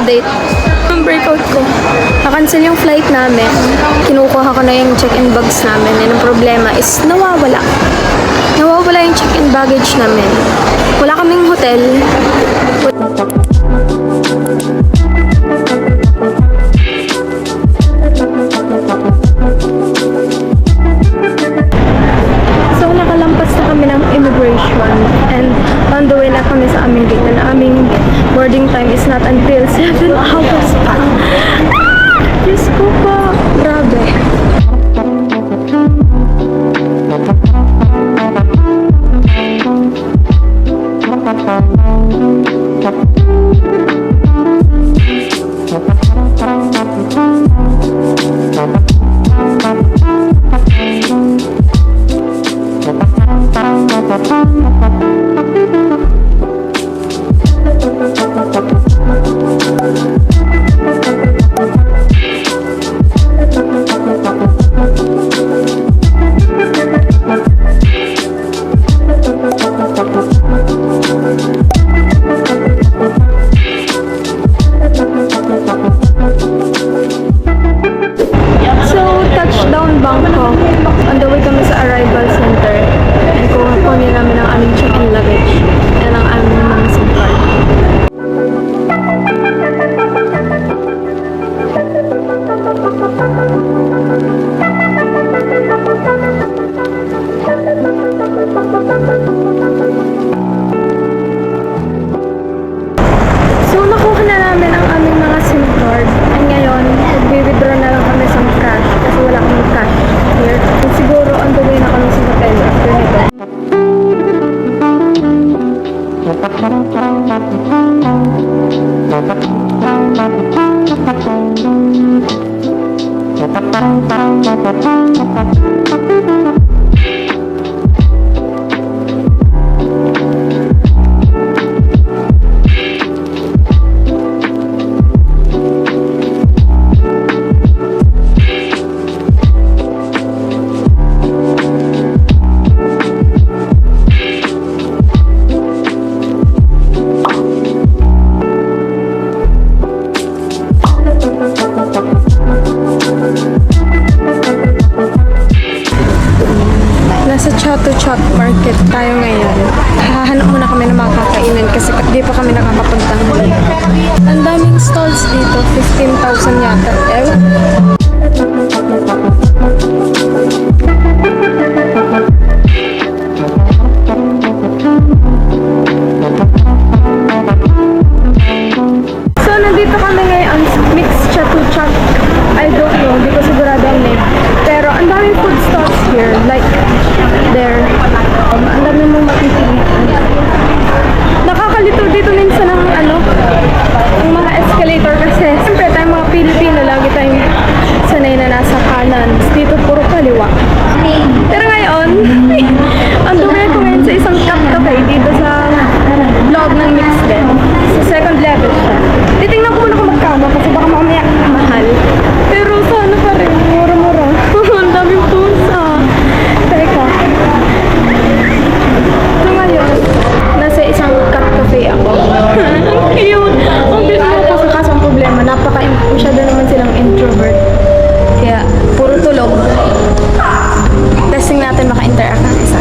update. Ang breakout ko. Nakancel yung flight namin. Kinukuha ko na yung check-in bags namin. And ang problema is nawawala. Nawawala yung check-in baggage namin. Wala kaming hotel. So, nakalampas na kami ng immigration. And on the way na kami sa aming gate. And aming boarding time is not until 7 hours pa. Diyos ko po. Grabe. Nasa Chato-Chat Market tayo ngayon. Hahanap muna kami ng mga kakainin kasi di pa kami nakakapagtanghali. Ang daming stalls dito, 15,000 yata. So, nandito kami ngayon sa Mixed Chato-Chat. I don't know, hindi ko sigurado ang name. Pero ang daming food stalls here, like there. Ang dami mong mapipili. Nakakalito dito minsan ng ang mga escalator kasi siyempre tayong mga Pilipino lagi tayong sanay na nasa kanan. Dito puro kaliwa. Pero ngayon, ang dumi ko ngayon sa isang cafe dito sa vlog ng Mixed din. Sa second level siya. Titingnan ko muna kung magkano kasi baka mamaya mahal. Pero sana pa rin, mura-mura. Ang daming pusa. Teka. So ngayon, nasa isang cafe ako. Ang cute. Ang cute ko kasi kaso ang problema. Masyado naman silang introvert. Kaya, puro tulog. Testing natin maka-interact ang isa.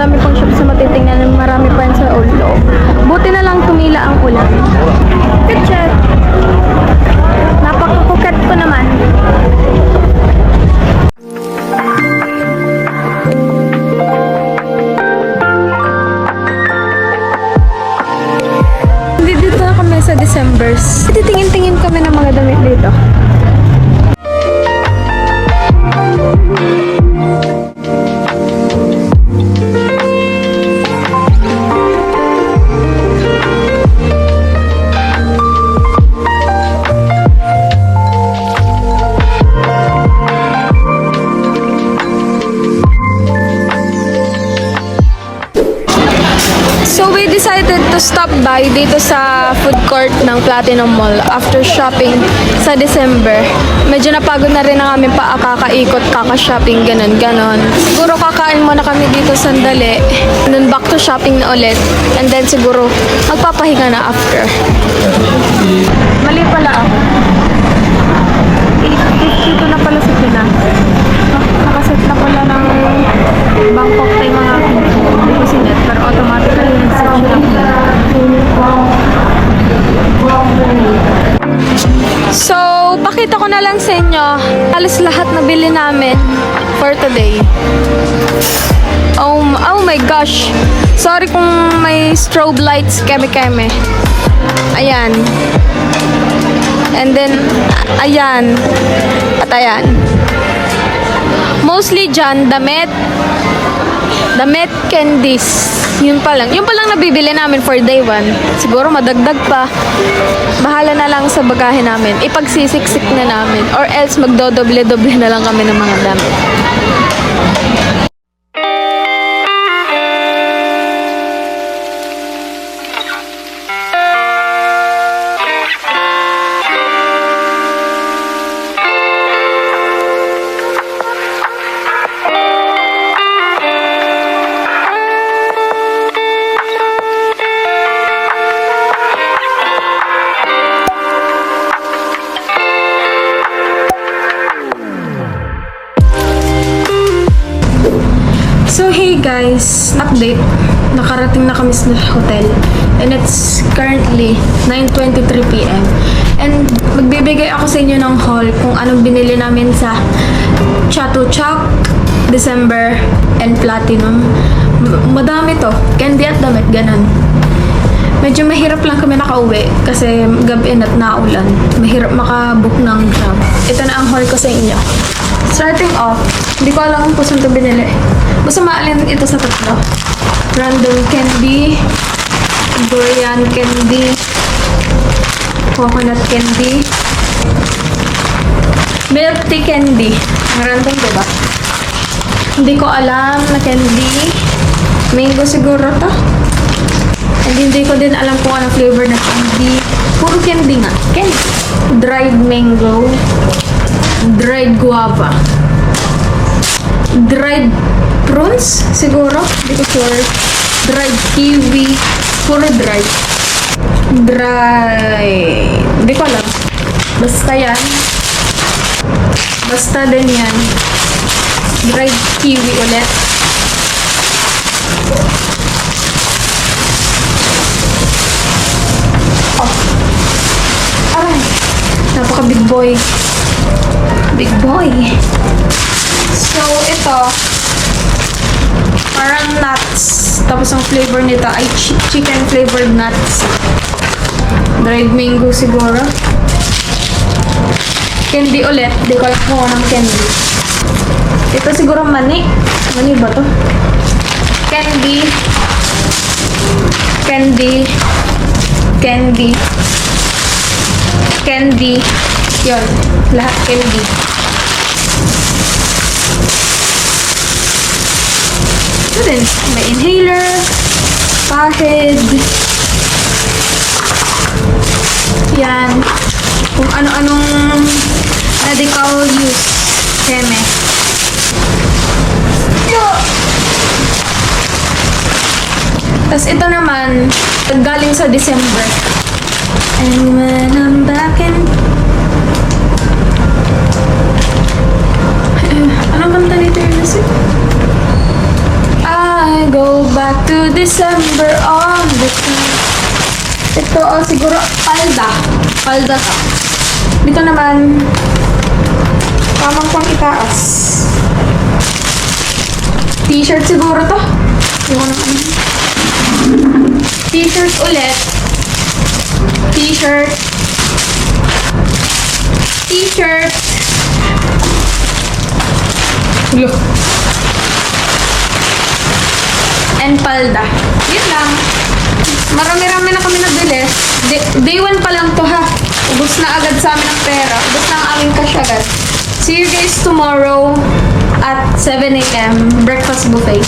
Madami pang shops na matitingnan. Marami pa yan sa ulo. Buti na lang tumila ang ulan. Picture! Napaka-kukat ko naman. Dito na kami sa Decembers. Titingin-tingin kami ng mga damit dito. So we decided to stop by dito sa food court ng Platinum Mall after shopping sa December. Medyo napagod na rin na kami pa kakaikot, kaka-shopping, ganon. Siguro kakain muna kami dito sandali. And then back to shopping na ulit. And then siguro magpapahinga na after. Mali pala ako. 8:52 na pala sa Pinas. Nakaset na pala ng Bangkok tayo mga hindi ko sinet, pero automatically nag-set siya lang. So, pakita ko na lang sa inyo halos lahat na bili namin for today. Oh my gosh. Sorry kung may strobe lights keme-keme. Ayan. And then, ayan. At ayan. Mostly dyan, damit, candies. Yun pa lang nabibili namin for day 1. Siguro madagdag pa. Bahala na lang sa bagahe namin. Ipagsisiksik na namin. Or else magdodoble-doble na lang kami ng mga damit. So hey guys, update. Nakarating na kami sa hotel and it's currently 9:23 PM. And magbibigay ako sa inyo ng haul kung anong binili namin sa Chatuchak, December, and Platinum. Madami to. Candy at damit, ganon. Medyo mahirap lang kami nakauwi kasi gabi at naulan. Mahirap makabook ng Grab. Ito na ang haul ko sa inyo. Starting off, hindi ko alam kung saan ito binili. Basta maalin ito sa tatlo. Random candy, durian candy, coconut candy, milk tea candy. Ang random, diba? Hindi ko alam na candy. Mango siguro to. And hindi ko din alam kung anong flavor na candy. Puro candy nga. Candy. Dried mango. Dried guava. Dried prunes, siguro. Hindi ko sure. Dried kiwi. Puro dried. Hindi ko alam. Basta yan. Basta din yan. Dried kiwi ulit. Oh. Aray. Napaka big boy. Big boy. So, ito. Parang nuts. Tapos ang flavor nito ay chicken flavored nuts. Dried mango siguro. Candy ulit. Di ko alam kung anong candy. Ito siguro mani. Mani ba to? Candy. Candy. Candy. Candy. Yun. Lahat candy. Ito din. May inhaler. Pahid. Yan. Kung ano-anong medical use. Keme. Tapos ito naman, galing sa December. And when I'm back in... anong kanta nito yung music? I go December. Ito, siguro, palda. Palda to. Dito naman, tamang pang itaas. T-shirt siguro to. T-shirt ulit. T-shirt. T-shirt. Look. And palda. Yun lang. Marami-rami na kami nabili. Day 1 pa lang to ha. Ubus na agad sa amin ang pera. Ubus na ang aming cash agad. See you guys tomorrow at 7 a.m. breakfast buffet.